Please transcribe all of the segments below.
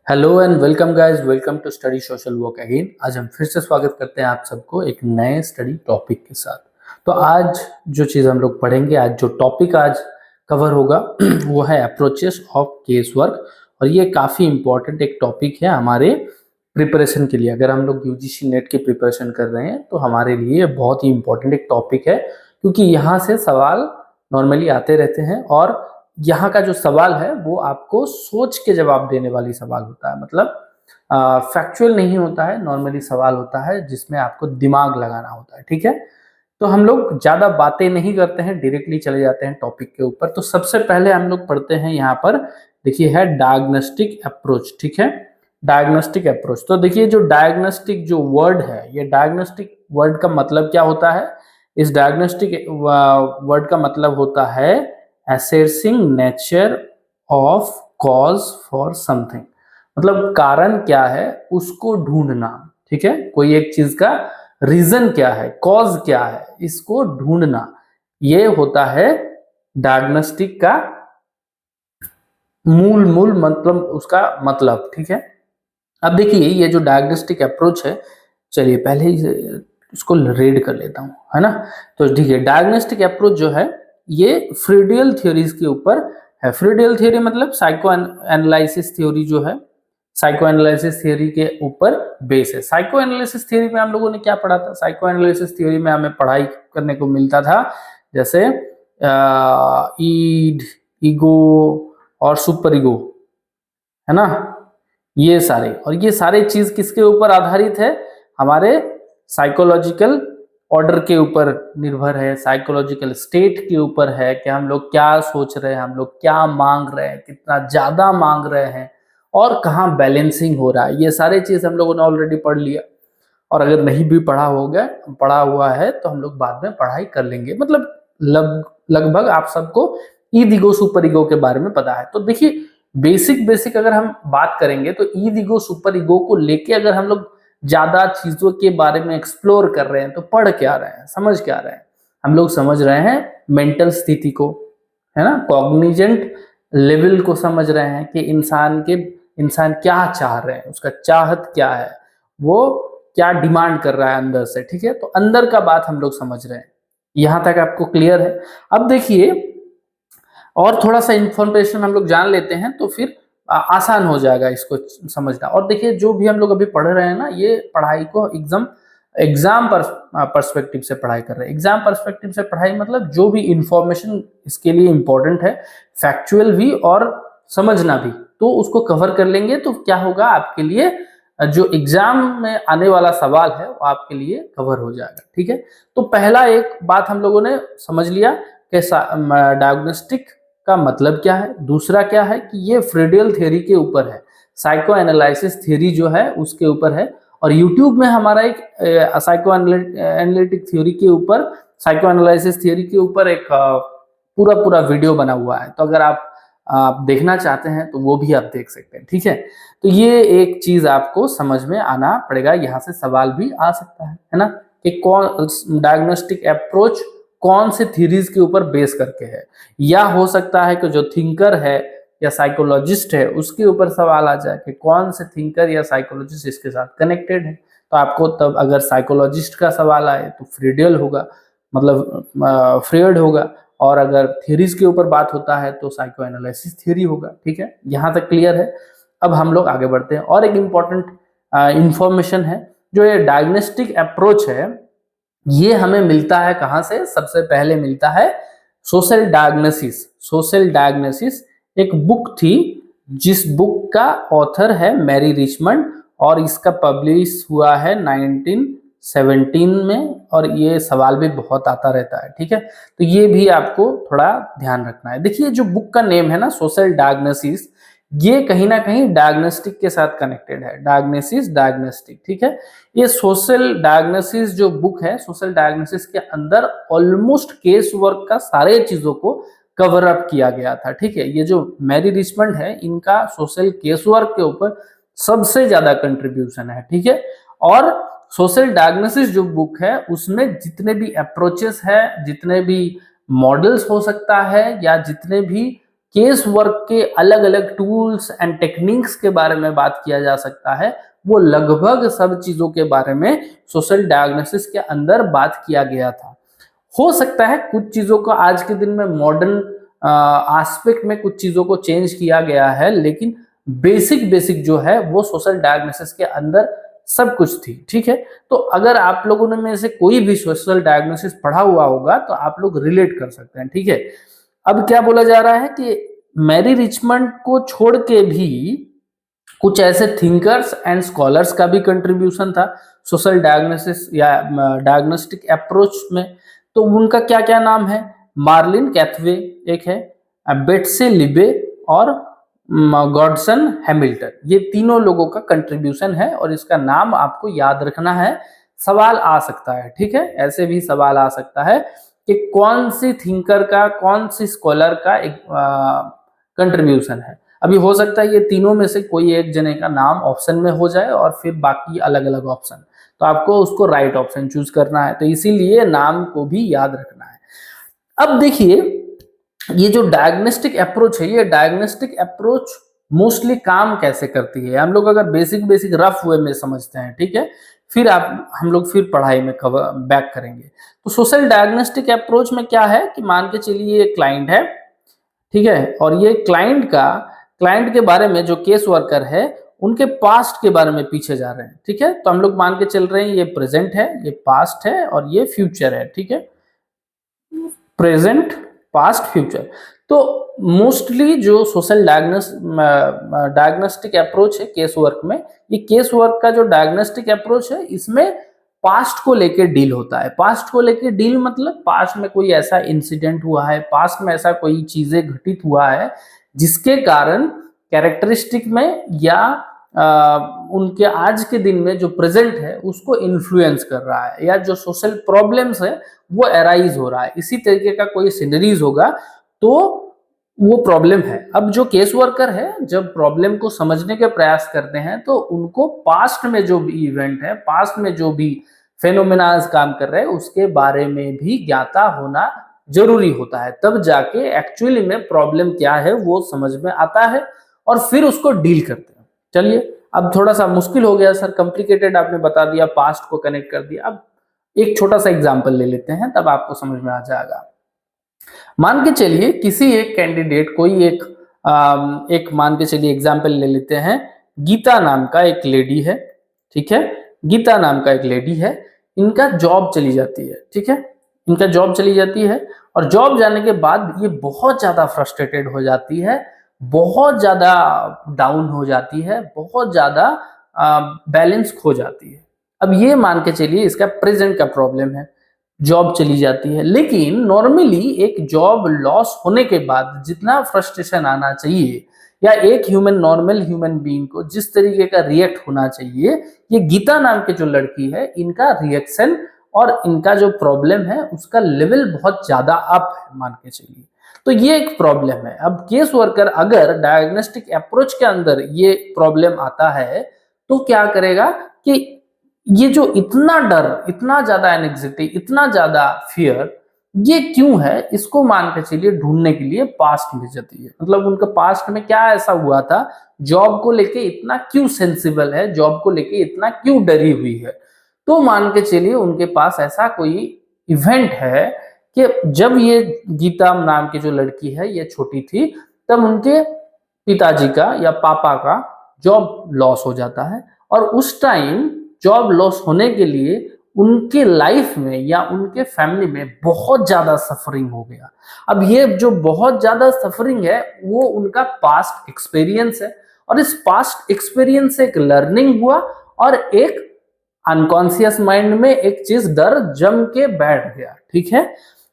Hello and welcome guys, welcome to study social work again. आज हम फिर से स्वागत करते हैं आप सबको एक नए स्टडी टॉपिक के साथ। तो आज जो चीज़ हम लोग पढ़ेंगे, आज जो टॉपिक आज कवर होगा वो है अप्रोचेस ऑफ केस वर्क। और ये काफ़ी इंपॉर्टेंट एक टॉपिक है हमारे प्रिपरेशन के लिए। अगर हम लोग यूजीसी नेट की प्रिपरेशन कर रहे हैं तो हमारे लिए बहुत ही इंपॉर्टेंट एक टॉपिक है, क्योंकि यहाँ से सवाल नॉर्मली आते रहते हैं और यहाँ का जो सवाल है वो आपको सोच के जवाब देने वाली सवाल होता है। मतलब फैक्चुअल नहीं होता है, नॉर्मली सवाल होता है जिसमें आपको दिमाग लगाना होता है। ठीक है, तो हम लोग ज़्यादा बातें नहीं करते हैं, डायरेक्टली चले जाते हैं टॉपिक के ऊपर। तो सबसे पहले हम लोग पढ़ते हैं यहाँ पर, देखिए है डायग्नोस्टिक अप्रोच। ठीक है, डायग्नोस्टिक अप्रोच। तो देखिए जो डायग्नोस्टिक जो वर्ड है, ये डायग्नोस्टिक वर्ड का मतलब क्या होता है? इस डायग्नोस्टिक वर्ड का मतलब होता है assessing nature of cause for something। मतलब कारण क्या है उसको ढूंढना। ठीक है, कोई एक चीज का रीजन क्या है, कॉज क्या है, इसको ढूंढना, ये होता है डायग्नोस्टिक का मूल मतलब, उसका मतलब। ठीक है, अब देखिए ये जो डायग्नोस्टिक अप्रोच है, चलिए पहले ही इसको रीड कर लेता हूँ, है ना। तो ठीक है, डायग्नोस्टिक अप्रोच जो है ये फ्रीडियल थ्योरीज के ऊपर है। फ्रीडियल थ्योरी मतलब साइको एनालिसिस थ्योरी जो है, साइको एनालिसिस थ्योरी के ऊपर बेस है। साइको एनालिसिस थ्योरी में हम लोगों ने क्या पढ़ा था? साइको एनालिसिस थ्योरी में हमें पढ़ाई करने को मिलता था जैसे ईड, ईगो और सुपर ईगो, है ना, ये सारे। और ये सारे चीज किसके ऊपर आधारित है? हमारे साइकोलॉजिकल ऑर्डर के ऊपर निर्भर है, साइकोलॉजिकल स्टेट के ऊपर है कि हम लोग क्या सोच रहे हैं, हम लोग क्या मांग रहे हैं, कितना ज्यादा मांग रहे हैं और कहाँ बैलेंसिंग हो रहा है। ये सारे चीज हम लोगों ने ऑलरेडी पढ़ लिया। और अगर नहीं भी पढ़ा हुआ है तो हम लोग बाद में पढ़ाई कर लेंगे। मतलब लगभग आप सबको ईद ईगो सुपर ईगो के बारे में पता है। तो देखिए बेसिक अगर हम बात करेंगे तो ईद ईगो सुपर ईगो को लेके अगर हम लोग ज्यादा चीजों के बारे में एक्सप्लोर कर रहे हैं तो पढ़ क्या रहे हैं, समझ क्या रहे हैं? हम लोग समझ रहे हैं मेंटल स्थिति को, है ना, कॉग्निजेंट लेवल को समझ रहे हैं कि इंसान क्या चाह रहे हैं, उसका चाहत क्या है, वो क्या डिमांड कर रहा है अंदर से। ठीक है, तो अंदर का बात हम लोग समझ रहे हैं। यहां तक आपको क्लियर है? अब देखिए और थोड़ा सा इंफॉर्मेशन हम लोग जान लेते हैं तो फिर आसान हो जाएगा इसको समझना। और देखिए जो भी हम लोग अभी पढ़ रहे हैं ना, ये पढ़ाई को एग्जाम पर्सपेक्टिव से पढ़ाई कर रहे हैं। एग्जाम पर्सपेक्टिव से पढ़ाई मतलब जो भी इंफॉर्मेशन इसके लिए इंपॉर्टेंट है, फैक्चुअल भी और समझना भी, तो उसको कवर कर लेंगे। तो क्या होगा आपके लिए, जो एग्जाम में आने वाला सवाल है वो आपके लिए कवर हो जाएगा। ठीक है, तो पहला एक बात हम लोगों ने समझ लिया कि डायग्नोस्टिक का मतलब क्या है। दूसरा क्या है कि ये फ्रीडियल थ्योरी के ऊपर है, साइको एनालिसिस थ्योरी जो है उसके ऊपर है। और यूट्यूब में हमारा एक साइको एनालिटिक थ्योरी के ऊपर, साइको एनालिसिस थ्योरी के ऊपर एक पूरा वीडियो बना हुआ है। तो अगर आप देखना चाहते हैं तो वो भी आप देख सकते हैं। ठीक है, तो ये एक चीज आपको समझ में आना पड़ेगा, यहाँ से सवाल भी आ सकता है ना, कि कौन डायग्नोस्टिक अप्रोच कौन से थ्योरीज के ऊपर बेस करके है। या हो सकता है कि जो थिंकर है या साइकोलॉजिस्ट है उसके ऊपर सवाल आ जाए कि कौन से थिंकर या साइकोलॉजिस्ट इसके साथ कनेक्टेड है। तो आपको तब अगर साइकोलॉजिस्ट का सवाल आए तो फ्रीडियल होगा, मतलब फ्रीड होगा। और अगर थ्योरीज के ऊपर बात होता है तो साइको एनालिसिस थ्योरी होगा। ठीक है, यहाँ तक क्लियर है? अब हम लोग आगे बढ़ते हैं। और एक इम्पॉर्टेंट इंफॉर्मेशन है, जो ये डायग्नोस्टिक अप्रोच है ये हमें मिलता है कहाँ से? सबसे पहले मिलता है सोशल डायग्नोसिस। सोशल डायग्नोसिस एक बुक थी जिस बुक का ऑथर है मैरी रिचमंड, और इसका पब्लिश हुआ है 1917 में। और ये सवाल भी बहुत आता रहता है। ठीक है, तो ये भी आपको थोड़ा ध्यान रखना है। देखिए जो बुक का नेम है ना, सोशल डायग्नोसिस, ये कहीं ना कहीं डायग्नोस्टिक के साथ कनेक्टेड है। Diagnosis, diagnostic. ठीक है, ये सोशल डायग्नोसिस जो बुक है, सोशल डायग्नोसिस के अंदर ऑलमोस्ट केस वर्क का सारे चीजों को कवर अप किया गया था। ठीक है, ये जो मैरी रिचमंड है इनका सोशल केस वर्क के ऊपर सबसे ज्यादा कंट्रीब्यूशन है। ठीक है, और सोशल डायग्नोसिस जो बुक है उसमें जितने भी अप्रोचेस है, जितने भी मॉडल्स हो सकता है या जितने भी केस वर्क के अलग अलग टूल्स एंड टेक्निक्स के बारे में बात किया जा सकता है, वो लगभग सब चीजों के बारे में सोशल डायग्नोसिस के अंदर बात किया गया था। हो सकता है कुछ चीजों को आज के दिन में मॉडर्न एस्पेक्ट में कुछ चीजों को चेंज किया गया है, लेकिन बेसिक बेसिक जो है वो सोशल डायग्नोसिस के अंदर सब कुछ थी। ठीक है, तो अगर आप लोगों ने में से कोई भी सोशल डायग्नोसिस पढ़ा हुआ होगा तो आप लोग रिलेट कर सकते हैं। ठीक है, अब क्या बोला जा रहा है कि मैरी रिचमंड को छोड़ के भी कुछ ऐसे थिंकर्स एंड स्कॉलर्स का भी कंट्रीब्यूशन था सोशल डायग्नोसिस या डायग्नोस्टिक अप्रोच में। तो उनका क्या क्या नाम है? मार्लिन कैथवे एक है, बेट्से लिबे और गॉडसन हैमिल्टन, ये तीनों लोगों का कंट्रीब्यूशन है और इसका नाम आपको याद रखना है, सवाल आ सकता है। ठीक है, ऐसे भी सवाल आ सकता है कि कौन सी थिंकर का, कौन सी स्कॉलर का एक कंट्रीब्यूशन है। अभी हो सकता है ये तीनों में से कोई एक जने का नाम ऑप्शन में हो जाए और फिर बाकी अलग अलग ऑप्शन, तो आपको उसको राइट ऑप्शन चूज करना है, तो इसीलिए नाम को भी याद रखना है। अब देखिए, ये जो डायग्नोस्टिक अप्रोच है, ये डायग्नोस्टिक अप्रोच मोस्टली काम कैसे करती है, हम लोग अगर बेसिक बेसिक रफ वे में समझते हैं, ठीक है, फिर हम लोग फिर पढ़ाई में बैक करेंगे। तो सोशल डायग्नोस्टिक अप्रोच में क्या है कि मान के चलिए एक क्लाइंट है, ठीक है, और ये क्लाइंट के बारे में जो केस वर्कर है उनके पास्ट के बारे में पीछे जा रहे हैं। ठीक है, तो हम लोग मान के चल रहे हैं ये प्रेजेंट है, ये पास्ट है और ये फ्यूचर है। ठीक है, प्रेजेंट, पास्ट, फ्यूचर। तो मोस्टली जो सोशल डायग्नोस्टिक अप्रोच है केस वर्क में, ये केस वर्क का जो डायग्नोस्टिक अप्रोच है इसमें पास्ट को लेके डील होता है। पास्ट को लेके डील मतलब पास्ट में कोई ऐसा इंसिडेंट हुआ है, पास्ट में ऐसा कोई चीजें घटित हुआ है जिसके कारण कैरेक्टरिस्टिक में या उनके आज के दिन में जो प्रेजेंट है उसको इन्फ्लुएंस कर रहा है, या जो सोशल प्रॉब्लम्स है वो अराइज हो रहा है, इसी तरीके का कोई सीनरीज होगा तो वो प्रॉब्लम है। अब जो केस वर्कर है जब प्रॉब्लम को समझने के प्रयास करते हैं तो उनको पास्ट में जो भी इवेंट है, पास्ट में जो भी फेनोमेनाज काम कर रहे हैं उसके बारे में भी ज्ञाता होना जरूरी होता है, तब जाके एक्चुअली में प्रॉब्लम क्या है वो समझ में आता है और फिर उसको डील करते हैं। चलिए, अब थोड़ा सा मुश्किल हो गया सर, कॉम्प्लिकेटेड आपने बता दिया, पास्ट को कनेक्ट कर दिया। अब एक छोटा सा एग्जांपल ले लेते हैं तब आपको समझ में आ जाएगा। मान के चलिए किसी एक कैंडिडेट, कोई एक मान के चलिए एग्जांपल ले लेते हैं, गीता नाम का एक लेडी है। ठीक है, गीता नाम का एक लेडी है, इनका जॉब चली जाती है। ठीक है, इनका जॉब चली जाती है और जॉब जाने के बाद ये बहुत ज्यादा फ्रस्ट्रेटेड हो जाती है, बहुत ज्यादा डाउन हो जाती है, बहुत ज्यादा बैलेंस खो जाती है। अब ये मान के चलिए इसका प्रेजेंट का प्रॉब्लम है, जॉब चली जाती है। लेकिन नॉर्मली एक जॉब लॉस होने के बाद जितना फ्रस्ट्रेशन आना चाहिए या एक नॉर्मल ह्यूमन बीइंग को जिस तरीके का रिएक्ट होना चाहिए, ये गीता नाम के जो लड़की है इनका रिएक्शन और इनका जो प्रॉब्लम है उसका लेवल बहुत ज्यादा अप है मान के चलिए। तो ये एक प्रॉब्लम है। अब केस वर्कर अगर डायग्नोस्टिक अप्रोच के अंदर ये प्रॉब्लम आता है तो क्या करेगा कि ये जो इतना डर, इतना ज्यादा एंग्जाइटी, इतना ज्यादा फियर, ये क्यों है, इसको मान के चलिए ढूंढने के लिए पास्ट में जाती है। मतलब उनके पास्ट में क्या ऐसा हुआ था, जॉब को लेके इतना क्यों सेंसिबल है, जॉब को लेके इतना क्यों डरी हुई है। तो मान के चलिए उनके पास ऐसा कोई इवेंट है कि जब ये गीता नाम की जो लड़की है ये छोटी थी तब उनके पिताजी का या पापा का जॉब लॉस हो जाता है और उस टाइम जॉब लॉस होने के लिए उनके लाइफ में या उनके फैमिली में बहुत ज्यादा सफरिंग हो गया। अब ये जो बहुत ज्यादा सफरिंग है वो उनका पास्ट एक्सपीरियंस है और इस पास्ट एक्सपीरियंस से एक लर्निंग हुआ और एक अनकॉन्शियस माइंड में एक चीज डर जम के बैठ गया। ठीक है,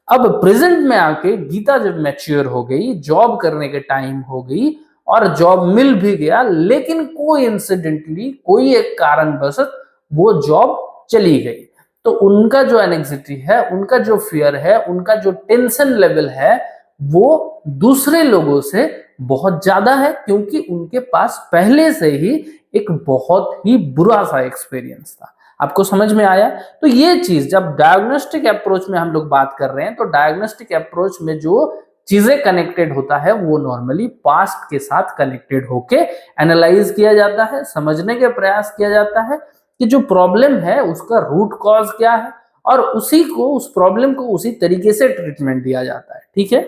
अब प्रेजेंट में आके गीता जब मैच्योर हो गई, जॉब करने के टाइम हो गई और जॉब मिल भी गया, लेकिन कोई इंसिडेंटली कोई एक कारणवश वो जॉब चली गई, तो उनका जो एंग्जाइटी है, उनका जो फियर है, उनका जो टेंशन लेवल है वो दूसरे लोगों से बहुत ज्यादा है, क्योंकि उनके पास पहले से ही एक बहुत ही बुरा सा एक्सपीरियंस था। आपको समझ में आया? तो ये चीज जब डायग्नोस्टिक अप्रोच में हम लोग बात कर रहे हैं तो डायग्नोस्टिक अप्रोच में जो चीजें कनेक्टेड होता है वो नॉर्मली पास्ट के साथ कनेक्टेड होके एनालाइज किया जाता है, समझने के प्रयास किया जाता है कि जो प्रॉब्लम है उसका रूट कॉज क्या है और उसी को उस प्रॉब्लम को उसी तरीके से ट्रीटमेंट दिया जाता है। ठीक है,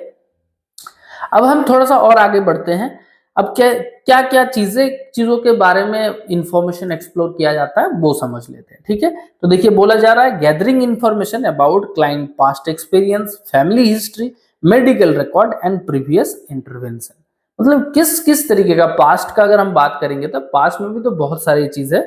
अब हम थोड़ा सा और आगे बढ़ते हैं। अब क्या क्या चीजों के बारे में इंफॉर्मेशन एक्सप्लोर किया जाता है वो समझ लेते हैं। ठीक है, तो देखिए बोला जा रहा है gathering information about client past experience, family history, medical record and previous intervention. मतलब किस किस तरीके का पास्ट का अगर हम बात करेंगे तो पास्ट में भी तो बहुत सारी चीज है।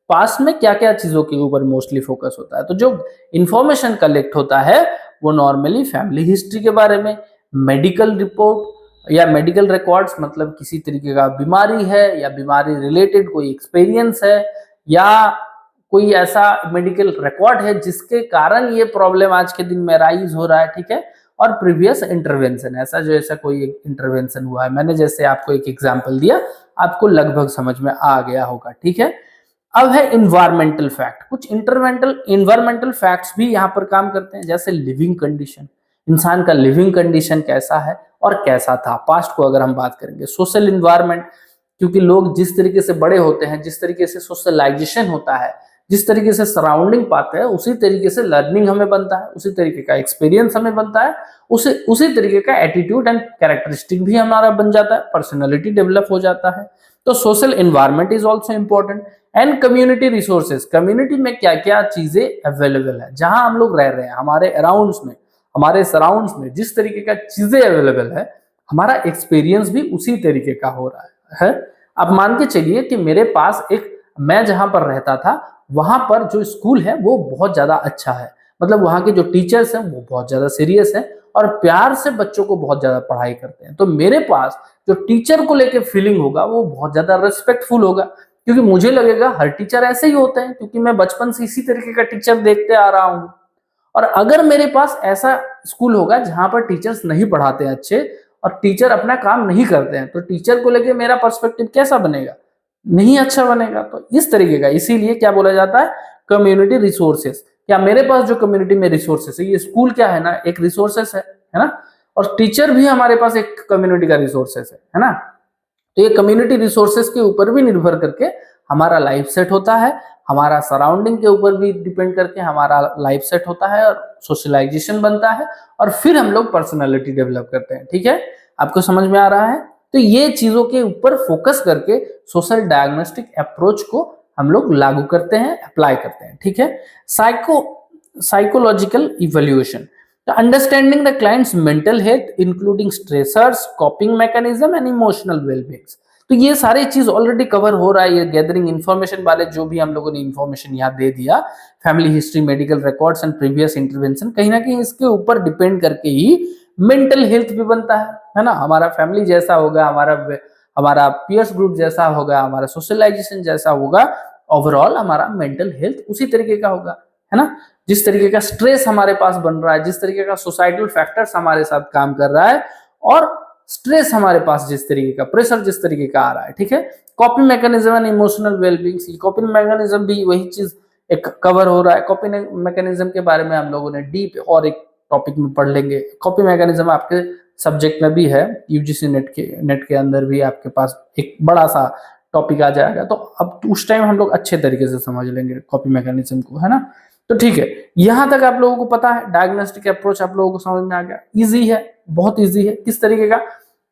पास्ट में क्या क्या चीजों के ऊपर मोस्टली फोकस होता है, तो जो इंफॉर्मेशन कलेक्ट होता है वो नॉर्मली फैमिली हिस्ट्री के बारे में, मेडिकल रिपोर्ट या मेडिकल रिकॉर्ड्स, मतलब किसी तरीके का बीमारी है या बीमारी रिलेटेड कोई एक्सपीरियंस है या कोई ऐसा मेडिकल रिकॉर्ड है जिसके कारण ये प्रॉब्लम आज के दिन में राइज हो रहा है। ठीक है, और प्रीवियस इंटरवेंशन, ऐसा कोई इंटरवेंशन हुआ है, मैंने जैसे आपको एक एग्जांपल दिया, आपको लगभग समझ में आ गया होगा। ठीक है, अब है इन्वायरमेंटल फैक्ट। कुछ इन्वायरमेंटल फैक्ट्स भी यहाँ पर काम करते हैं, जैसे लिविंग कंडीशन, इंसान का लिविंग कंडीशन कैसा है और कैसा था पास्ट को अगर हम बात करेंगे। सोशल इन्वायरमेंट, क्योंकि लोग जिस तरीके से बड़े होते हैं, जिस तरीके से सोशलाइजेशन होता है, जिस तरीके से सराउंडिंग पाते हैं, उसी तरीके से लर्निंग हमें बनता है, उसी तरीके का एक्सपीरियंस हमें बनता है, उसी तरीके का एटीट्यूड एंड कैरेक्टरिस्टिक भी हमारा बन जाता है, पर्सनैलिटी डेवलप हो जाता है। तो social environment is also important and community resources. Community में क्या क्या चीजें अवेलेबल है, जहां हम लोग रह रहे हैं, हमारे अराउंड्स में, हमारे सराउंड्स में जिस तरीके का चीजें अवेलेबल है, हमारा एक्सपीरियंस भी उसी तरीके का हो रहा है। अब मान के चलिए कि मेरे पास मैं जहां पर रहता था वहां पर जो स्कूल है वो बहुत ज्यादा अच्छा है, मतलब वहां के जो टीचर्स हैं वो बहुत ज्यादा सीरियस हैं और प्यार से बच्चों को बहुत ज्यादा पढ़ाई करते हैं। तो मेरे पास जो टीचर को लेके फीलिंग होगा वो बहुत ज्यादा रिस्पेक्टफुल होगा, क्योंकि मुझे लगेगा हर टीचर ऐसे ही होते हैं, क्योंकि मैं बचपन से इसी तरीके का टीचर देखते आ रहा हूँ। और अगर मेरे पास ऐसा स्कूल होगा जहां पर टीचर्स नहीं पढ़ाते हैं अच्छे और टीचर अपना काम नहीं करते हैं, तो टीचर को लेके मेरा पर्सपेक्टिव कैसा बनेगा? नहीं अच्छा बनेगा। तो इस तरीके का, इसीलिए क्या बोला जाता है, कम्युनिटी रिसोर्सेस। क्या मेरे पास जो कम्युनिटी में रिसोर्सेस है, ये स्कूल क्या है ना, एक रिसोर्सेस है ना, और टीचर भी हमारे पास एक कम्युनिटी का रिसोर्सेस है ना। तो ये कम्युनिटी रिसोर्सेस के ऊपर भी निर्भर करके हमारा लाइफ सेट होता है, हमारा सराउंडिंग के ऊपर भी डिपेंड करके हमारा लाइफ सेट होता है और सोशलाइजेशन बनता है और फिर हम लोग पर्सनालिटी डेवलप करते हैं। ठीक है, आपको समझ में आ रहा है? तो ये चीजों के ऊपर फोकस करके सोशल डायग्नोस्टिक अप्रोच को हम लोग लागू करते हैं, अप्लाई करते हैं। ठीक है, psychological evaluation, understanding the clients mental health including stressors, कॉपिंग mechanism and emotional wellbeing. तो ये सारी चीज ऑलरेडी कवर हो रहा है, ये गैदरिंग इंफॉर्मेशन वाले जो भी हम लोगों ने इंफॉर्मेशन यहाँ दे दिया, family history, medical records and previous intervention, कहीं ना कहीं इसके ऊपर डिपेंड करके ही मेंटल हेल्थ भी बनता है ना। हमारा फैमिली जैसा होगा, हमारा पीयर्स ग्रुप जैसा होगा, हमारा सोशलाइजेशन जैसा होगा, ओवरऑल हमारा मेंटल हेल्थ उसी तरीके का होगा, है ना। जिस तरीके का स्ट्रेस हमारे पास बन रहा है, जिस तरीके का सोसाइटल फैक्टर्स हमारे साथ काम कर रहा है और स्ट्रेस हमारे पास जिस तरीके का, प्रेशर जिस तरीके का आ रहा है, ठीक है। कॉपिंग mechanism and emotional wellbeing, कॉपिंग mechanism भी वही चीज एक कवर हो रहा है। कॉपिंग मैकेनिज्म के बारे में हम लोगों ने डीप और एक टॉपिक में पढ़ लेंगे। कॉपी मैकेनिज्म आपके सब्जेक्ट में भी है, यूजीसी नेट के अंदर भी आपके पास एक बड़ा सा टॉपिक आ जाएगा, तो अब उस टाइम हम लोग अच्छे तरीके से समझ लेंगे कॉपी मैकेनिज्म को, है ना। तो ठीक है, यहां तक आप लोगों को पता है, डायग्नोस्टिक अप्रोच आप लोगों को समझ में आ गया। इजी है, बहुत इजी है। किस तरीके का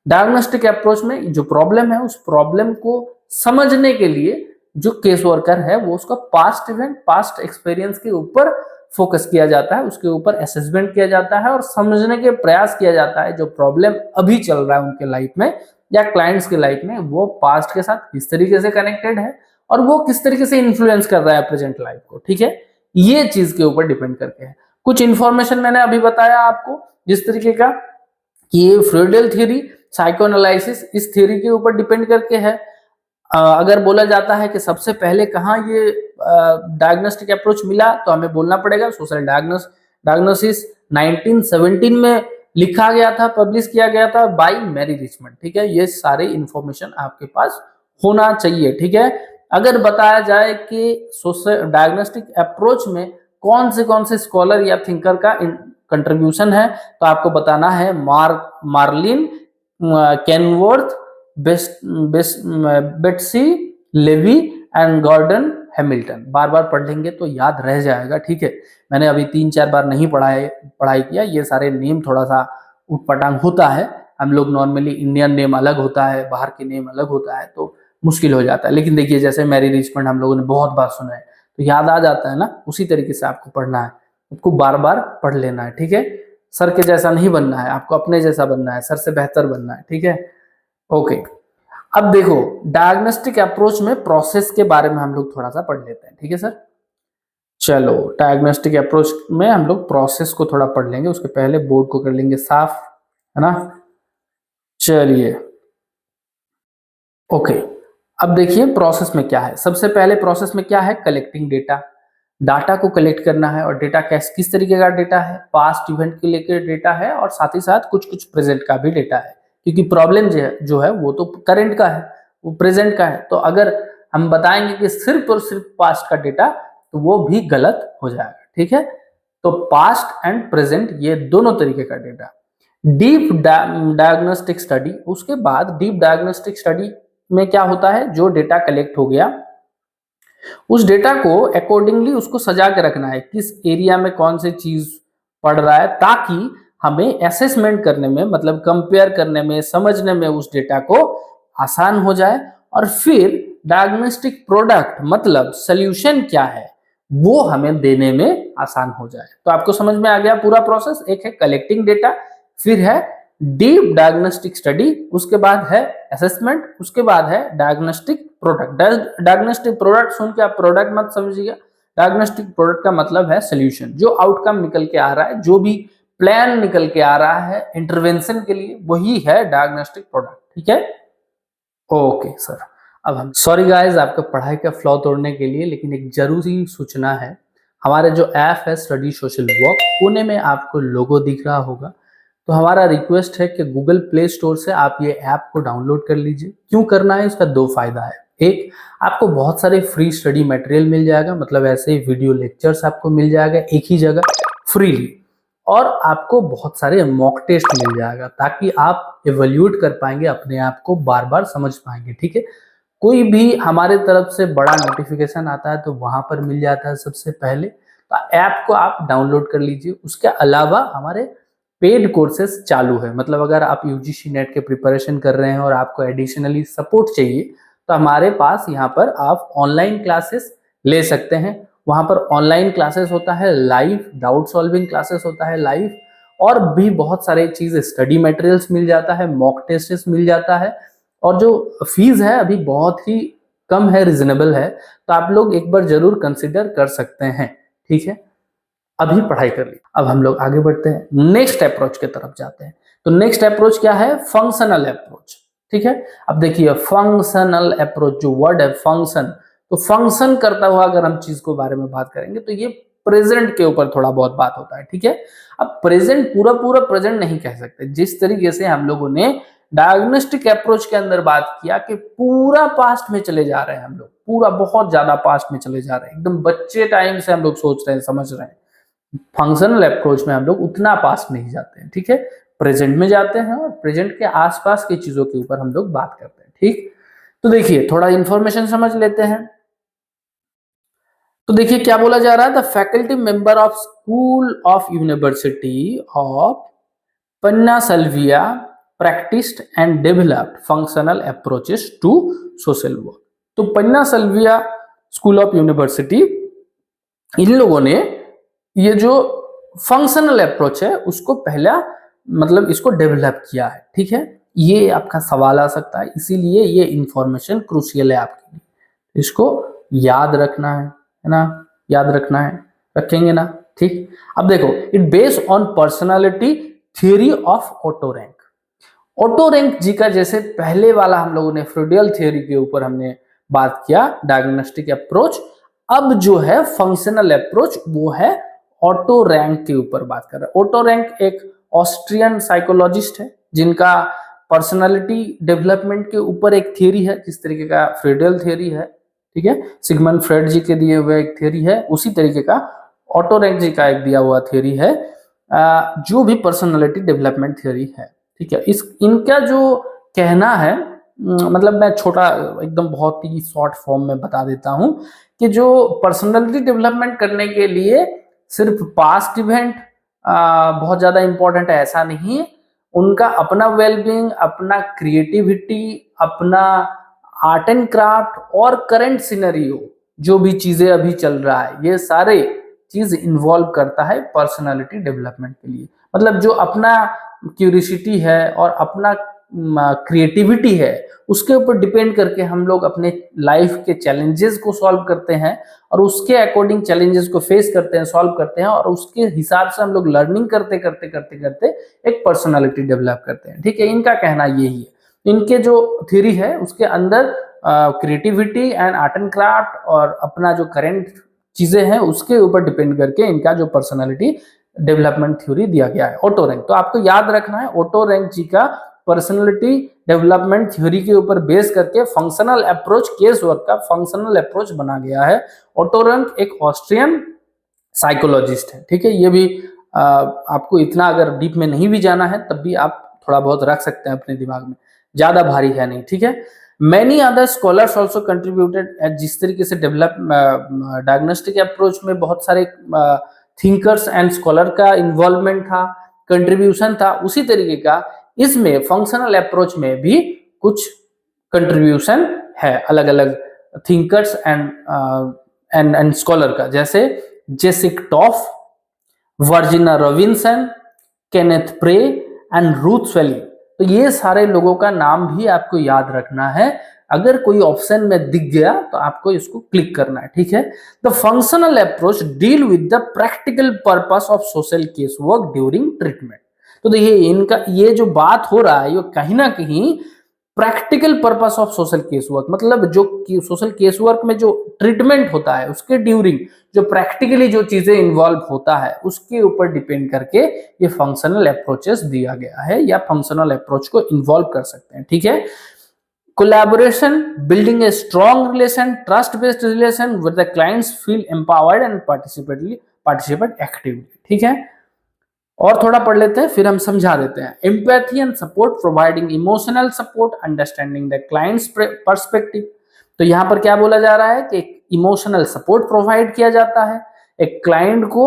डायग्नोस्टिक अप्रोच में जो प्रॉब्लम है, उस प्रॉब्लम को समझने के लिए जो केस वर्कर है वो उसका पास्ट इवेंट, पास्ट एक्सपीरियंस के ऊपर फोकस किया जाता है, उसके ऊपर असेसमेंट किया जाता है और समझने के प्रयास किया जाता है जो प्रॉब्लम अभी चल रहा है उनके लाइफ में या क्लाइंट्स के लाइफ में, वो पास्ट के साथ किस तरीके से कनेक्टेड है और वो किस तरीके से इन्फ्लुएंस कर रहा है प्रेजेंट लाइफ को, ठीक है। ये चीज के ऊपर डिपेंड करके है। कुछ इंफॉर्मेशन मैंने अभी बताया आपको, जिस तरिके का कि ये फ्रॉइडल थ्योरी, साइकोएनालिसिस, इस थ्योरी के ऊपर डिपेंड करके है। अगर बोला जाता है कि सबसे पहले कहाँ ये डायग्नोस्टिक अप्रोच मिला, तो हमें बोलना पड़ेगा सोशल डायग्नोसिस 1917 में लिखा गया था, पब्लिश किया गया था बाय मैरी रिचमंड, ठीक है। ये सारे इंफॉर्मेशन आपके पास होना चाहिए, ठीक है। अगर बताया जाए कि सोशल डायग्नोस्टिक अप्रोच में कौन से स्कॉलर या थिंकर का कंट्रीब्यूशन है, तो आपको बताना है Marlene Kenworth, Betsy Levy and Gordon Hamilton. बार बार पढ़ लेंगे तो याद रह जाएगा, ठीक है। मैंने अभी 3-4 बार नहीं पढ़ाई किया, ये सारे नेम थोड़ा सा उटपटांग होता है। हम लोग नॉर्मली इंडियन नेम अलग होता है, बाहर के नेम अलग होता है, तो मुश्किल हो जाता है। लेकिन देखिए जैसे मैरी रिचमंड हम लोगों ने बहुत बार सुना है तो याद आ जाता है ना, उसी तरीके से आपको पढ़ना है, आपको बार बार पढ़ लेना है, ठीक है। सर के जैसा नहीं बनना है, आपको अपने जैसा बनना है, सर से बेहतर बनना है, ठीक है। ओके, अब देखो डायग्नोस्टिक अप्रोच में प्रोसेस के बारे में हम लोग थोड़ा सा पढ़ लेते हैं, ठीक है सर। चलो डायग्नोस्टिक अप्रोच में हम लोग प्रोसेस को थोड़ा पढ़ लेंगे, उसके पहले बोर्ड को कर लेंगे साफ, है ना। चलिए ओके, अब देखिए प्रोसेस में क्या है। सबसे पहले प्रोसेस में क्या है, कलेक्टिंग डेटा, डाटा को कलेक्ट करना है। और डेटा किस तरीके का डेटा है, पास्ट इवेंट के लेकर डेटा है और साथ ही साथ कुछ कुछ प्रेजेंट का भी डेटा है, क्योंकि प्रॉब्लम जो है वो तो करंट का है, वो प्रेजेंट का है। तो अगर हम बताएंगे कि सिर्फ और सिर्फ पास्ट का डेटा, तो वो भी गलत हो जाएगा, ठीक है। तो पास्ट एंड प्रेजेंट ये दोनों तरीके का डेटा। डीप डायग्नोस्टिक स्टडी, उसके बाद डीप डायग्नोस्टिक स्टडी में क्या होता है, जो डेटा कलेक्ट हो गया उस डेटा को अकॉर्डिंगली उसको सजा के रखना है, किस एरिया में कौन सी चीज पड़ रहा है, ताकि हमें असेसमेंट करने में, मतलब कंपेयर करने में, समझने में उस डेटा को आसान हो जाए। और फिर डायग्नोस्टिक प्रोडक्ट मतलब सोल्यूशन क्या है वो हमें देने में आसान हो जाए। तो आपको समझ में आ गया पूरा प्रोसेस। एक है कलेक्टिंग डेटा, फिर है डीप डायग्नोस्टिक स्टडी, उसके बाद है असेसमेंट, उसके बाद है डायग्नोस्टिक प्रोडक्ट। डायग्नोस्टिक प्रोडक्ट सुन के आप प्रोडक्ट मत समझिएगा, डायग्नोस्टिक प्रोडक्ट का मतलब है सोल्यूशन, जो आउटकम निकल के आ रहा है, जो भी प्लान निकल के आ रहा है इंटरवेंशन के लिए, वही है डायग्नोस्टिक प्रोडक्ट, ठीक है। ओके सर, अब हम सॉरी गाइस आपका पढ़ाई का फ्लो तोड़ने के लिए, लेकिन एक जरूरी सूचना है। हमारे जो ऐप है स्टडी सोशल वर्क, पुणे में आपको लोगो दिख रहा होगा, तो हमारा रिक्वेस्ट है कि गूगल प्ले स्टोर से आप ये ऐप को डाउनलोड कर लीजिए। क्यों करना है, इसका 2 फायदा है। एक, आपको बहुत सारे फ्री स्टडी मटेरियल मिल जाएगा, मतलब ऐसे ही वीडियो लेक्चर्स आपको मिल जाएगा एक ही जगह फ्रीली। और आपको बहुत सारे मॉक टेस्ट मिल जाएगा, ताकि आप एवेल्यूट कर पाएंगे अपने आप को, बार बार समझ पाएंगे, ठीक है। कोई भी हमारे तरफ से बड़ा नोटिफिकेशन आता है तो वहां पर मिल जाता है सबसे पहले। तो ऐप को आप डाउनलोड कर लीजिए। उसके अलावा हमारे पेड कोर्सेज चालू है, मतलब अगर आप यूजीसी नेट के प्रिपरेशन कर रहे हैं और आपको एडिशनली सपोर्ट चाहिए, तो हमारे पास यहाँ पर आप ऑनलाइन क्लासेस ले सकते हैं। वहां पर ऑनलाइन क्लासेस होता है लाइव, डाउट सॉल्विंग क्लासेस होता है लाइव, और भी बहुत सारे चीज, स्टडी मटेरियल्स मिल जाता है, मॉक टेस्ट मिल जाता है। और जो फीस है अभी बहुत ही कम है, रिजनेबल है, तो आप लोग एक बार जरूर कंसिडर कर सकते हैं, ठीक है। अभी पढ़ाई कर ली, अब हम लोग आगे बढ़ते हैं, नेक्स्ट अप्रोच की तरफ जाते हैं। तो नेक्स्ट अप्रोच क्या है, फंक्शनल अप्रोच, ठीक है। अब देखिए फंक्शनल अप्रोच, जो वर्ड है फंक्शन, तो फंक्शन करता हुआ अगर हम चीज को बारे में बात करेंगे तो ये प्रेजेंट के ऊपर थोड़ा बहुत बात होता है, ठीक है। अब प्रेजेंट पूरा पूरा प्रेजेंट नहीं कह सकते, जिस तरीके से हम लोगों ने डायग्नोस्टिक अप्रोच के अंदर बात किया कि पूरा पास्ट में चले जा रहे हैं हम लोग, पूरा बहुत ज्यादा पास्ट में चले जा रहे हैं, एकदम बच्चे टाइम से हम लोग सोच रहे हैं, समझ रहे हैं। फंक्शनल अप्रोच में हम लोग उतना पास्ट नहीं जाते हैं, ठीक है, प्रेजेंट में जाते हैं और प्रेजेंट के आसपास की चीजों के ऊपर हम लोग बात करते हैं, ठीक। तो देखिए थोड़ा इंफॉर्मेशन समझ लेते हैं। तो देखिए क्या बोला जा रहा है, the faculty member of school of university of Pennsylvania practised and developed functional approaches to social work. तो Pennsylvania school of university, इन लोगों ने ये जो फंक्शनल अप्रोच है उसको पहला, मतलब इसको डेवलप किया है, ठीक है। ये आपका सवाल आ सकता है, इसीलिए ये इंफॉर्मेशन क्रूशियल है आपके लिए, इसको याद रखना है ना, याद रखना है, रखेंगे ना, ठीक। अब देखो, it based on personality theory of Otto Rank. Otto Rank ji का जैसे पहले वाला हम लोगों ने फ्रूडियल थ्योरी के ऊपर हमने बात किया डायग्नोस्टिक अप्रोच, अब जो है फंक्शनल अप्रोच वो है ऑटो रैंक के ऊपर बात कर रहा है। ऑटो रैंक एक ऑस्ट्रियन साइकोलॉजिस्ट है, जिनका पर्सनालिटी डेवलपमेंट के ऊपर एक थ्योरी है, जिस तरीके का फ्रीडल थ्योरी है, ठीक है, सिगमंड फ्रेड जी के दिए हुए एक थ्योरी है, उसी तरीके का ऑटो रैंक जी का एक दिया हुआ थ्योरी है, जो भी पर्सनालिटी डेवलपमेंट थ्योरी है। ठीक है, इनका जो कहना है, मतलब मैं छोटा एकदम बहुत ही शॉर्ट फॉर्म में बता देता हूं कि जो पर्सनालिटी डेवलपमेंट करने के लिए सिर्फ पास्ट इवेंट बहुत ज्यादा इंपॉर्टेंट है ऐसा नहीं है, उनका अपना वेलबींग, अपना क्रिएटिविटी, अपना आर्ट एंड क्राफ्ट और करंट सिनेरियो जो भी चीजें अभी चल रहा है, ये सारे चीज इन्वॉल्व करता है पर्सनालिटी डेवलपमेंट के लिए। मतलब जो अपना क्यूरियोसिटी है और अपना क्रिएटिविटी है, उसके ऊपर डिपेंड करके हम लोग अपने लाइफ के चैलेंजेस को सॉल्व करते हैं और उसके अकॉर्डिंग चैलेंजेस को फेस करते हैं, सॉल्व करते हैं, और उसके हिसाब से हम लोग लर्निंग करते करते करते करते एक पर्सनालिटी डेवलप करते हैं। ठीक है, इनका कहना यही है। इनके जो थ्योरी है उसके अंदर creativity and art and craft और अपना जो करेंट चीजें हैं उसके ऊपर डिपेंड करके इनका जो पर्सनालिटी डेवलपमेंट थ्योरी दिया गया है, ऑटो रैंक। तो आपको याद रखना है, ऑटो रैंक जी का पर्सनालिटी डेवलपमेंट थ्योरी के ऊपर बेस करके फंक्शनल अप्रोच, केस वर्क का फंक्शनल अप्रोच बना गया है। ऑटो रैंक एक ऑस्ट्रियन साइकोलॉजिस्ट है। ठीक है, ये भी आपको इतना अगर डीप में नहीं भी जाना है तब भी आप थोड़ा बहुत रख सकते हैं अपने दिमाग में, ज्यादा भारी है नहीं। ठीक है, many other scholars also contributed. जिस तरीके से डेवलप डायग्नोस्टिक अप्रोच में बहुत सारे थिंकर्स एंड स्कॉलर का इन्वॉल्वमेंट था, कंट्रीब्यूशन था, उसी तरीके का इसमें फंक्शनल अप्रोच में भी कुछ कंट्रीब्यूशन है अलग अलग थिंकर्स एंड स्कॉलर का, जैसे Jessie Taft, Virginia Robinson, Kenneth Pray and Ruth Smalley. तो ये सारे लोगों का नाम भी आपको याद रखना है, अगर कोई ऑप्शन में दिख गया तो आपको इसको क्लिक करना है। ठीक है, the functional approach deal with the practical purpose of social case work during treatment. तो देखिए इनका ये जो बात हो रहा है ये कहीं ना कहीं practical purpose of social case work, मतलब जो सोशल केस वर्क में जो ट्रीटमेंट होता है उसके ड्यूरिंग जो प्रैक्टिकली जो चीजें इन्वॉल्व होता है उसके ऊपर डिपेंड करके ये फंक्शनल अप्रोचेस दिया गया है या फंक्शनल अप्रोच को इन्वॉल्व कर सकते हैं। ठीक है, collaboration, building a strong relation, trust based relation with the clients feel empowered and participate actively. ठीक है, और थोड़ा पढ़ लेते हैं फिर हम समझा देते हैं। Empathy and support, providing emotional support, understanding the clients perspective. तो यहां पर क्या बोला जा रहा है कि इमोशनल सपोर्ट प्रोवाइड किया जाता है, एक क्लाइंट को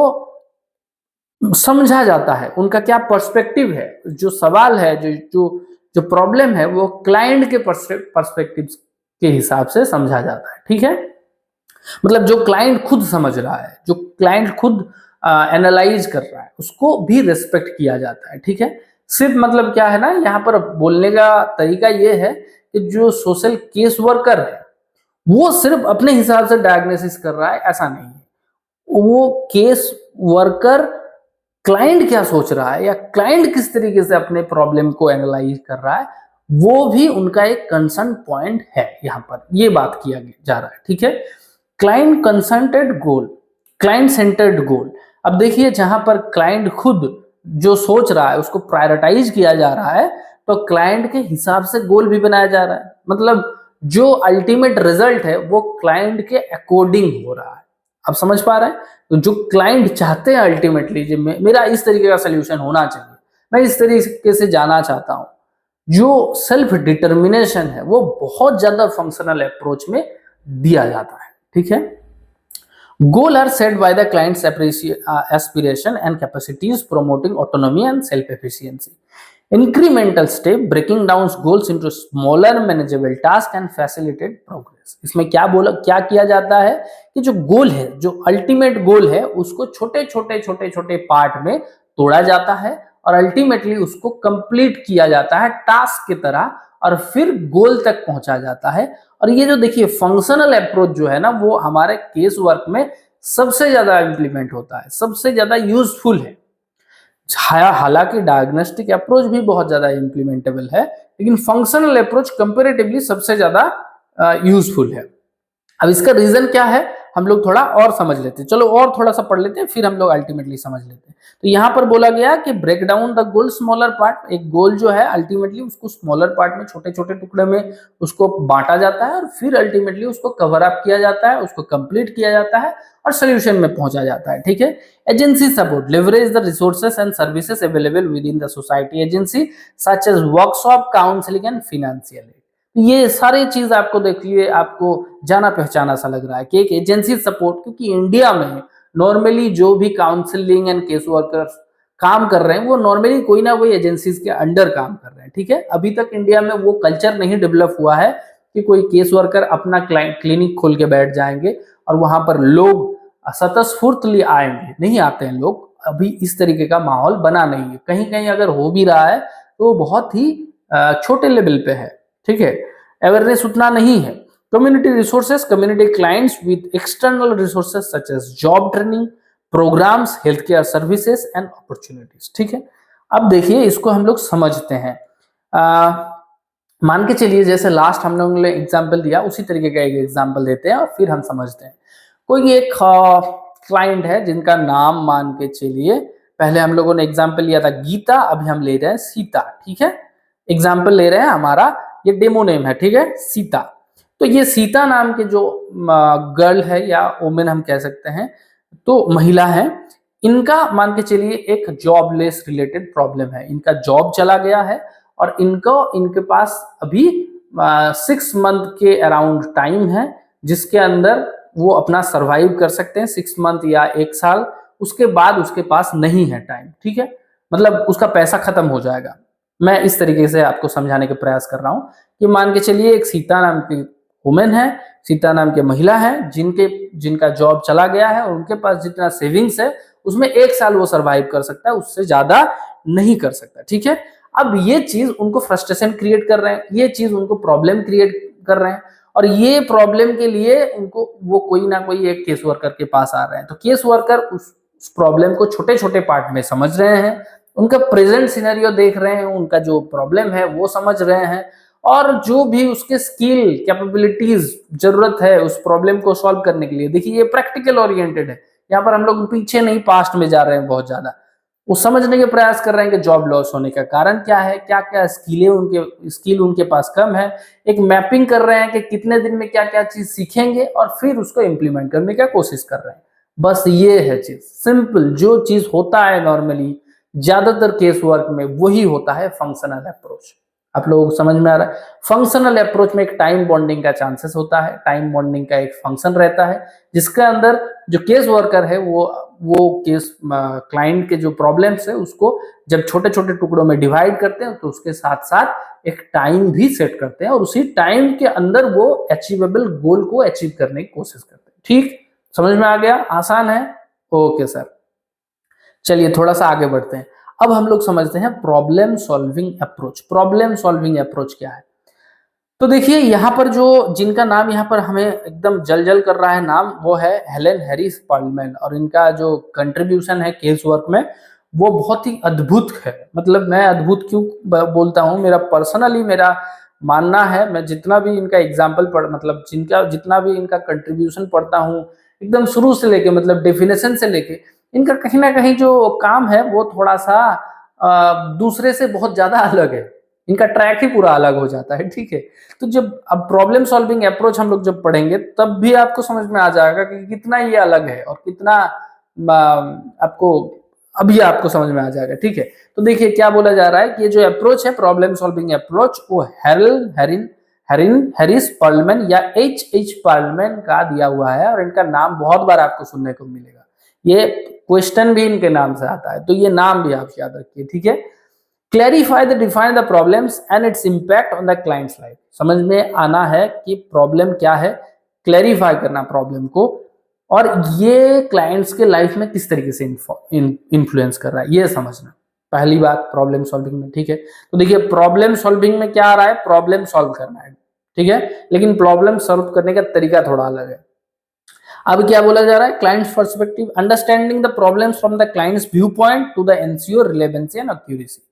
समझा जाता है, उनका क्या पर्सपेक्टिव है, जो सवाल है, जो प्रॉब्लम है वो क्लाइंट के पर्सपेक्टिव के हिसाब से समझा जाता है। ठीक है, मतलब जो क्लाइंट खुद समझ रहा है, जो क्लाइंट खुद एनालाइज कर रहा है, उसको भी रिस्पेक्ट किया जाता है। ठीक है, सिर्फ मतलब क्या है ना, यहाँ पर बोलने का तरीका ये है कि जो सोशल केस वर्कर है वो सिर्फ अपने हिसाब से डायग्नोसिस कर रहा है ऐसा नहीं है, वो केस वर्कर क्लाइंट क्या सोच रहा है या क्लाइंट किस तरीके से अपने प्रॉब्लम को एनालाइज कर रहा है वो भी उनका एक कंसर्न पॉइंट है, यहाँ पर ये बात किया जा रहा है। ठीक है, क्लाइंट कंसंटेड गोल, क्लाइंट सेंटर्ड गोल। अब देखिए जहां पर क्लाइंट खुद जो सोच रहा है उसको प्रायोरिटाइज किया जा रहा है तो क्लाइंट के हिसाब से गोल भी बनाया जा रहा है, मतलब जो अल्टीमेट रिजल्ट है वो क्लाइंट के अकॉर्डिंग हो रहा है। आप समझ पा रहे हैं, तो जो क्लाइंट चाहते हैं अल्टीमेटली जो मेरा इस तरीके का सोल्यूशन होना चाहिए, मैं इस तरीके से जाना चाहता हूं, जो सेल्फ डिटर्मिनेशन है वो बहुत ज्यादा फंक्शनल अप्रोच में दिया जाता है। ठीक है, goal are set by the client's aspiration and capacities, promoting autonomy and self efficiency. Incremental step, breaking down goals into smaller manageable tasks and facilitate progress. इसमें क्या किया जाता है कि जो गोल है, जो अल्टीमेट गोल है उसको छोटे छोटे पार्ट में तोड़ा जाता है और अल्टीमेटली उसको कंप्लीट किया जाता है टास्क की तरह और फिर गोल तक पहुंचा जाता है। और ये जो देखिए फंक्शनल अप्रोच जो है ना वो हमारे केस वर्क में सबसे ज्यादा इंप्लीमेंट होता है, सबसे ज्यादा यूजफुल है। हालांकि डायग्नोस्टिक अप्रोच भी बहुत ज्यादा इंप्लीमेंटेबल है लेकिन फंक्शनल अप्रोच कंपैरेटिवली सबसे ज्यादा यूजफुल है। अब इसका रीजन क्या है, हम लोग थोड़ा और समझ लेते हैं। चलो और थोड़ा सा पढ़ लेते हैं, फिर हम लोग अल्टीमेटली समझ लेते हैं। तो यहाँ पर बोला गया कि break down the goal smaller part. एक गोल जो है अल्टीमेटली उसको स्मॉलर पार्ट में, छोटे छोटे टुकड़े में उसको बांटा जाता है और फिर अल्टीमेटली उसको कवर अप किया जाता है, उसको कंप्लीट किया जाता है और सोल्यूशन में पहुंचा जाता है। ठीक है। Agency support leverage the resources and services available within the society agency such as workshop, counselling and financial aid. ये सारी चीज आपको देखिए, आपको जाना पहचाना सा लग रहा है कि एक एजेंसी सपोर्ट, क्योंकि इंडिया में नॉर्मली जो भी काउंसलिंग एंड केस वर्कर्स काम कर रहे हैं वो नॉर्मली कोई ना कोई एजेंसीज के अंडर काम कर रहे हैं। ठीक है। अभी तक इंडिया में वो कल्चर नहीं डेवलप हुआ है कि कोई केस वर्कर अपना क्लिनिक खोल के बैठ जाएंगे और वहां पर लोग स्वतःस्फूर्तली आएंगे। नहीं आते हैं लोग, अभी इस तरीके का माहौल बना नहीं है। कहीं कहीं अगर हो भी रहा है तो वो बहुत ही छोटे लेवल पे है। ठीक है। अवेयरनेस उतना नहीं है। Community resources, community clients with external resources such as job training programmes, health care services and opportunities. ठीक है। अब देखिए इसको हम लोग समझते हैं। मान के चलिए जैसे लास्ट हम लोगों ने एग्जाम्पल दिया उसी तरीके का एक एग्जाम्पल देते हैं और फिर हम समझते हैं। कोई एक क्लाइंट है जिनका नाम मान के चलिए, पहले हम लोगों ने एग्जाम्पल लिया था गीता, अभी हम ले रहे हैं सीता। ठीक है। एग्जाम्पल ले रहे हैं, हमारा ये डेमो नेम है। ठीक है, सीता। तो ये सीता नाम के जो गर्ल है या वोमेन हम कह सकते हैं, तो महिला है, इनका मान के चलिए एक जॉबलेस रिलेटेड प्रॉब्लम है। इनका जॉब चला गया है और इनके पास अभी 6 मंथ के अराउंड टाइम है जिसके अंदर वो अपना सरवाइव कर सकते हैं, 6 मंथ या 1 साल। उसके बाद उसके पास नहीं है टाइम। ठीक है। मतलब उसका पैसा खत्म हो जाएगा। मैं इस तरीके से आपको समझाने का प्रयास कर रहा हूं कि मान के चलिए एक सीता नाम की वुमेन है, सीता नाम की महिला है, जिनका जॉब चला गया है और उनके पास जितना सेविंग्स है उसमें 1 साल वो सरवाइव कर सकता है, उससे ज्यादा नहीं कर सकता। ठीक है। अब ये चीज उनको फ्रस्ट्रेशन क्रिएट कर रहे हैं, ये चीज उनको प्रॉब्लम क्रिएट कर रहे हैं और ये प्रॉब्लम के लिए उनको वो कोई ना कोई एक केस वर्कर के पास आ रहे हैं। तो केस वर्कर उस प्रॉब्लम को छोटे छोटे पार्ट में समझ रहे हैं, उनका प्रेजेंट सिनेरियो देख रहे हैं, उनका जो प्रॉब्लम है वो समझ रहे हैं और जो भी उसके स्किल कैपेबिलिटीज जरूरत है उस प्रॉब्लम को सॉल्व करने के लिए। देखिए ये प्रैक्टिकल ओरिएंटेड है, यहाँ पर हम लोग पीछे नहीं पास्ट में जा रहे हैं बहुत ज्यादा। वो समझने के प्रयास कर रहे हैं कि जॉब लॉस होने का कारण क्या है, क्या क्या स्किल उनके पास कम है। एक मैपिंग कर रहे हैं कि कितने दिन में क्या क्या चीज सीखेंगे और फिर उसको इम्प्लीमेंट करने की कोशिश कर रहे हैं। बस ये है चीज, सिंपल जो चीज होता है नॉर्मली ज्यादातर केस वर्क में वही होता है फंक्शनल अप्रोच। आप लोगों को समझ में आ रहा है? फंक्शनल अप्रोच में एक टाइम बॉन्डिंग का चांसेस होता है, टाइम बॉन्डिंग का एक फंक्शन रहता है जिसके अंदर जो केस वर्कर है वो केस क्लाइंट के जो प्रॉब्लम्स है उसको जब छोटे छोटे टुकड़ों में डिवाइड करते हैं तो उसके साथ साथ एक टाइम भी सेट करते हैं और उसी टाइम के अंदर वो अचीवेबल गोल को अचीव करने की कोशिश करते हैं। ठीक, समझ में आ गया? आसान है? ओके सर, चलिए थोड़ा सा आगे बढ़ते हैं। अब हम लोग समझते हैं problem solving approach. Problem solving approach क्या है? तो देखिए यहाँ पर जो जिनका नाम यहाँ पर हमें एकदम जल कर रहा है नाम, वो है हेलेन हैरिस पर्लमैन और इनका जो कंट्रीब्यूशन है केस वर्क में वो बहुत ही अद्भुत है। मतलब मैं अद्भुत क्यों बोलता हूँ, मेरा मानना है, मैं जितना भी इनका एग्जाम्पल मतलब जितना भी इनका कंट्रीब्यूशन पढ़ता हूँ एकदम शुरू से लेके, मतलब डेफिनेशन से लेके, इनका कहीं ना कहीं जो काम है वो थोड़ा सा दूसरे से बहुत ज्यादा अलग है। इनका ट्रैक ही पूरा अलग हो जाता है। ठीक है। तो जब अब प्रॉब्लम सॉल्विंग अप्रोच हम लोग जब पढ़ेंगे तब भी आपको समझ में आ जाएगा कि कितना ये अलग है और कितना आपको समझ में आ जाएगा। ठीक है। तो देखिए क्या बोला जा रहा है कि ये जो अप्रोच है प्रॉब्लम सॉल्विंग अप्रोच वो हैरिस पर्लमैन या H पर्लमैन का दिया हुआ है और इनका नाम बहुत बार आपको सुनने को मिलेगा। ये क्वेश्चन भी इनके नाम से आता है तो ये नाम भी आप याद रखिए। ठीक है। Define the problems and its impact on the clients life. समझ में आना है कि प्रॉब्लम क्या है, क्लैरिफाई करना प्रॉब्लम को और ये क्लाइंट्स के लाइफ में किस तरीके से इन्फ्लुएंस कर रहा है ये समझना, पहली बात प्रॉब्लम सॉल्विंग में। ठीक है। तो देखिए प्रॉब्लम सॉल्विंग में क्या आ रहा है, प्रॉब्लम सॉल्व करना है। ठीक है। लेकिन प्रॉब्लम सॉल्व करने का तरीका थोड़ा अलग है। अब क्या बोला जा रहा है, clients perspective, understanding the problems from the clients view point two the ensure relevancy and accuracy.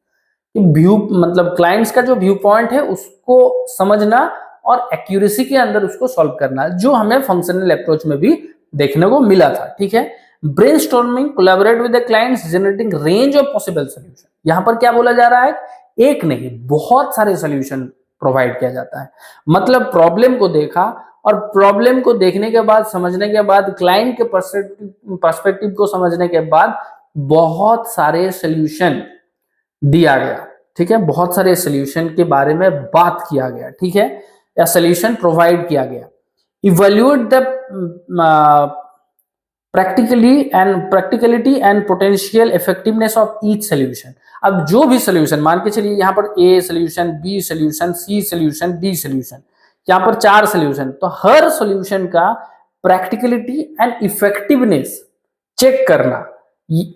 View मतलब क्लाइंट्स का जो व्यू पॉइंट है उसको समझना और एक्यूरेसी के अंदर उसको सॉल्व करना, जो हमें फंक्शनल अप्रोच में भी देखने को मिला था। ठीक है, brainstorming, collaborate with the clients, generating range of possible solution. यहां पर क्या बोला जा रहा है, एक नहीं बहुत सारे सॉल्यूशन प्रोवाइड किया जाता है। मतलब प्रॉब्लम को देखा और प्रॉब्लम को देखने के बाद, समझने के बाद, क्लाइंट के पर्सपेक्टिव को समझने के बाद बहुत सारे सॉल्यूशन दिया गया। ठीक है, बहुत सारे सॉल्यूशन के बारे में बात किया गया। ठीक है, या सॉल्यूशन प्रोवाइड किया गया। Evaluate the practicality and potential effectiveness of each solution. अब जो भी सॉल्यूशन, मान के चलिए यहाँ पर A solution, B solution, C solution, D solution, यहाँ पर 4 सॉल्यूशन, तो हर सॉल्यूशन का प्रैक्टिकलिटी एंड इफेक्टिवनेस चेक करना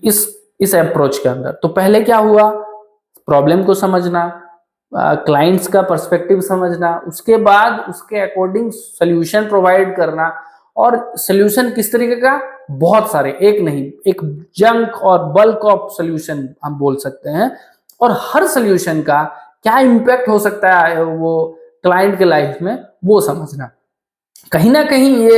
इस अप्रोच के अंदर। तो पहले क्या हुआ, प्रॉब्लम को समझना, क्लाइंट्स का पर्सपेक्टिव समझना, उसके बाद उसके अकॉर्डिंग सॉल्यूशन प्रोवाइड करना। और सॉल्यूशन किस तरीके का, बहुत सारे, एक नहीं, एक जंक और बल्क ऑफ सॉल्यूशन हम बोल सकते हैं। और हर सॉल्यूशन का क्या इंपैक्ट हो सकता है वो क्लाइंट के लाइफ में, वो समझना। कहीं ना कहीं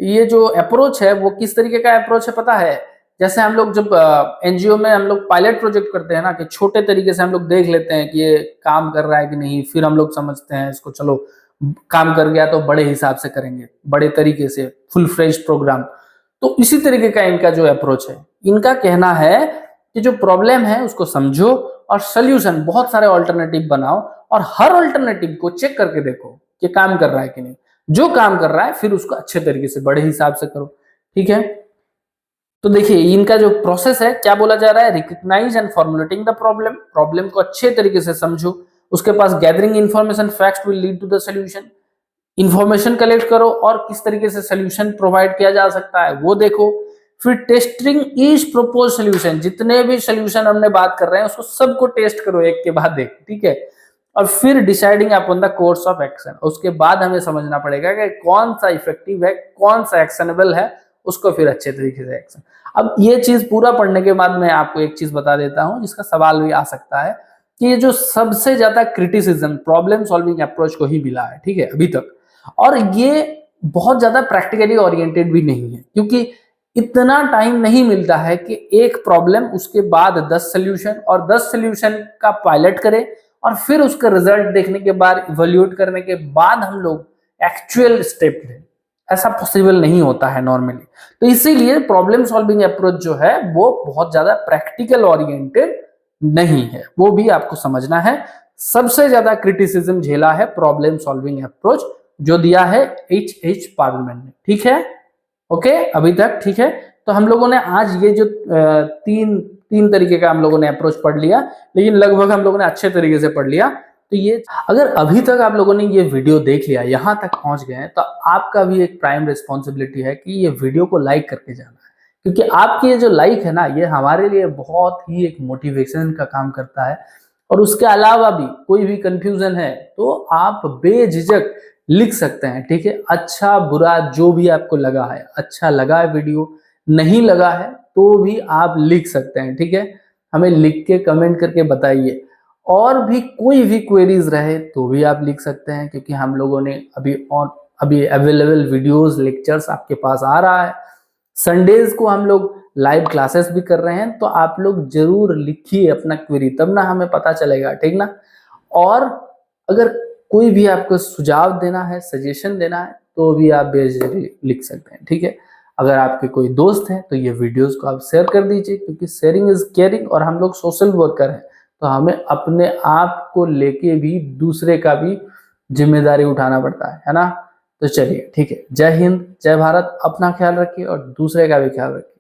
ये जो अप्रोच है वो किस तरीके का अप्रोच है पता है, जैसे हम लोग जब एनजीओ में हम लोग पायलट प्रोजेक्ट करते हैं ना, कि छोटे तरीके से हम लोग देख लेते हैं कि ये काम कर रहा है कि नहीं, फिर हम लोग समझते हैं इसको, चलो काम कर गया तो बड़े हिसाब से करेंगे, बड़े तरीके से, फुल फ्लेज्ड प्रोग्राम। तो इसी तरीके का इनका जो अप्रोच है, इनका कहना है कि जो प्रॉब्लम है उसको समझो और सोल्यूशन, बहुत सारे ऑल्टरनेटिव बनाओ और हर ऑल्टरनेटिव को चेक करके देखो कि काम कर रहा है कि नहीं। जो काम कर रहा है फिर उसको अच्छे तरीके से, बड़े हिसाब से करो। ठीक है, तो देखिए इनका जो प्रोसेस है, क्या बोला जा रहा है, recognise and formulating the problem, problem को अच्छे तरीके से समझो, उसके पास gathering information facts will lead to the solution, information collect करो और किस तरीके से सॉल्यूशन प्रोवाइड किया जा सकता है वो देखो। फिर टेस्टिंग ईच प्रपोज सॉल्यूशन, जितने भी सॉल्यूशन हमने बात कर रहे हैं उसको सबको टेस्ट करो एक के बाद एक। ठीक है, और फिर deciding upon the course of action, उसके बाद हमें समझना पड़ेगा कि कौन सा इफेक्टिव है, कौन सा एक्शनेबल है, उसको फिर अच्छे तरीके से एक्शन। अब ये चीज पूरा पढ़ने के बाद मैं आपको एक चीज बता देता हूं जिसका सवाल भी आ सकता है, कि ये जो सबसे ज्यादा क्रिटिसिज्म प्रॉब्लम सॉल्विंग अप्रोच को ही मिला है, ठीक है, अभी तक, और ये बहुत ज्यादा प्रैक्टिकली ओरिएंटेड भी नहीं है, क्योंकि इतना टाइम नहीं मिलता है कि एक प्रॉब्लम उसके बाद 10 सोल्यूशन और 10 सोल्यूशन का पायलट करें और फिर उसका रिजल्ट देखने के बाद, इवैल्यूएट करने के बाद हम लोग एक्चुअल स्टेप लें। ऐसा पॉसिबल नहीं होता है नॉर्मली। तो इसीलिए प्रॉब्लम सॉल्विंग अप्रोच जो है वो बहुत ज्यादा प्रैक्टिकल ओरिएंटेड नहीं है, वो भी आपको समझना है। सबसे ज्यादा क्रिटिसिज्म झेला है प्रॉब्लम सॉल्विंग अप्रोच, जो दिया है H.H. पार्लिमेंट ने। ठीक है, ओके, अभी तक ठीक है। तो हम लोगों ने आज ये जो तीन तरीके का हम लोगों ने अप्रोच पढ़ लिया, लेकिन लगभग हम लोगों ने अच्छे तरीके से पढ़ लिया। तो ये, अगर अभी तक आप लोगों ने ये वीडियो देख लिया, यहाँ तक पहुंच गए हैं, तो आपका भी एक प्राइम रिस्पॉन्सिबिलिटी है कि ये वीडियो को लाइक करके जाना है, क्योंकि आपकी ये जो लाइक है ना, ये हमारे लिए बहुत ही एक मोटिवेशन का काम करता है। और उसके अलावा भी कोई भी कंफ्यूजन है तो आप बेझिझक लिख सकते हैं। ठीक है, अच्छा बुरा जो भी आपको लगा है, अच्छा लगा है वीडियो, नहीं लगा है तो भी आप लिख सकते हैं। ठीक है, हमें लिख के कमेंट करके बताइए। और भी कोई भी क्वेरीज रहे तो भी आप लिख सकते हैं, क्योंकि हम लोगों ने अभी अवेलेबल वीडियोस, लेक्चर्स आपके पास आ रहा है। संडेज को हम लोग लाइव क्लासेस भी कर रहे हैं, तो आप लोग जरूर लिखिए अपना क्वेरी, तब ना हमें पता चलेगा। ठीक ना, और अगर कोई भी आपको सुझाव देना है, सजेशन देना है, तो भी आप बेझिझक लिख सकते हैं। ठीक है, अगर आपके कोई दोस्त हैं तो ये वीडियोस को आप शेयर कर दीजिए, क्योंकि शेयरिंग इज केयरिंग, और हम लोग सोशल वर्कर हैं, तो हमें अपने आप को लेके भी दूसरे का भी जिम्मेदारी उठाना पड़ता है ना। तो चलिए ठीक है, जय हिंद, जय भारत, अपना ख्याल रखिए और दूसरे का भी ख्याल रखिए।